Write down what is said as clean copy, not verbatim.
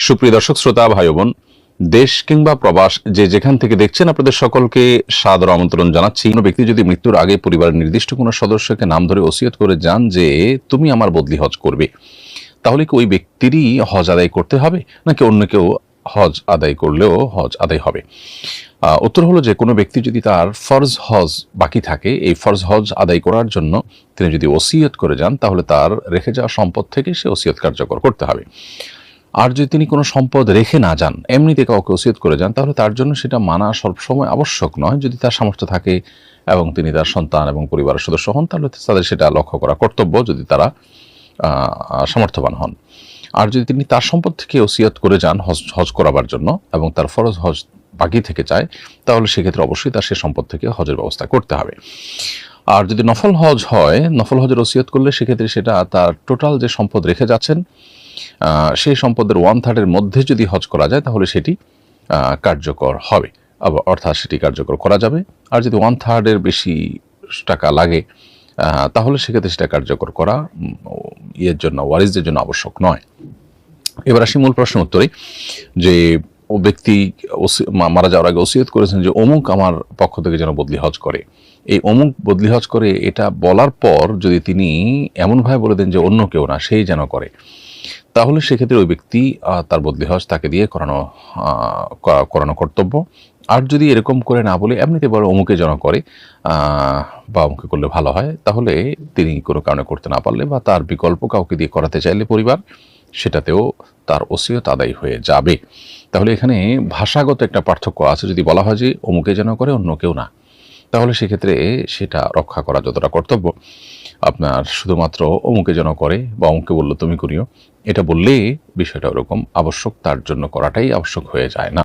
সুপ্রিয় দর্শক শ্রোতা ভাই বোন, দেশ কিংবা প্রবাস যে যেখান থেকে দেখছেন আপনাদের সকলকে সাদর আমন্ত্রণ জানাচ্ছি। কোনো ব্যক্তি যদি মৃত্যুর আগে পরিবারের নির্দিষ্ট কোনো সদস্যকে নাম ধরে ওসিয়ত করে যান যে তুমি আমার বদলি হজ করবে, তাহলে কি ওই ব্যক্তিরই হজ আদায় করতে হবে নাকি অন্য কেউ হজ আদায় করলেও হজ আদায় হবে? উত্তর হলো যে কোনো ব্যক্তি যদি তার ফরজ হজ বাকি থাকে, এই ফরজ হজ আদায় করার জন্য তিনি যদি ওসিয়ত করে যান তাহলে তার রেখে যাওয়া সম্পদ থেকে সে ওসিয়ত কার্যকর করতে হবে। আর যদি তিনি কোনো সম্পদ রেখে না যান, এমনিতে কাউকে ওসিয়ত করে যান, তাহলে তার জন্য সেটা মানা সবসময় আবশ্যক নয়। যদি তার সামর্থ্য থাকে এবং তিনি তার সন্তান এবং পরিবারের সদস্য হন, তাহলে তাদের সেটা লক্ষ্য করা কর্তব্য, যদি তারা সামর্থ্যবান হন। আর যদি তিনি তার সম্পদ থেকে ওসিয়ত করে যান হজ করাবার জন্য এবং তার ফরজ হজ বাকি থেকে যায়, তাহলে সেক্ষেত্রে অবশ্যই তার সে সম্পদ থেকে হজের ব্যবস্থা করতে হবে। আর যদি নফল হজ হয়, নফল হজের ওসিয়ত করলে সেক্ষেত্রে সেটা তার টোটাল যে সম্পদ রেখে যাচ্ছেন সেই সম্পদের 1/3 মধ্যে যদি হজ করা যায় তাহলে সেটি কার্যকর হবে, অর্থাৎ সেটি কার্যকর করা যাবে। আর যদি 1/3 বেশি টাকা লাগে তাহলে সেক্ষেত্রে সেটা কার্যকর করা ওয়ারিসদের জন্য আবশ্যক নয়। এবার আসি মূল প্রশ্ন উত্তরে, যে ও ব্যক্তি মারা যাওয়ার আগে ওসিয়ত করেছেন যে অমুক আমার পক্ষ থেকে যেন বদলি হজ করে। এই অমুক বদলি হজ করে এটা বলার পর যদি তিনি এমনভাবে বলে দেন যে অন্য কেউ না, সেই যেন করে, তাহলে সেক্ষেত্রে ওই ব্যক্তি তার বদলি হজ তাকে দিয়ে করানো কর্তব্য। আর যদি এরকম করে না বলে এমনিতে বলে অমুকে যেন করে বা অমুকে করলে ভালো হয়, তাহলে তিনি কোনো কারণে করতে না পারলে বা তার বিকল্প কাউকে দিয়ে করাতে চাইলে পরিবার, সেটাতেও তার ওসিয়ত আদায় হয়ে যাবে। তাহলে এখানে ভাষাগত একটা পার্থক্য আছে। যদি বলা হয় যে অমুকে যেন করে অন্য কেউ না, তাহলে সেক্ষেত্রে সেটা রক্ষা করা যতটা কর্তব্য, আপনার শুধুমাত্র অমুকে যেন করে বা অমুকে বললো তুমি করিও, এটা বললে বিষয়টা ওরকম আবশ্যক, তার জন্য করাটাই আবশ্যক হয়ে যায় না।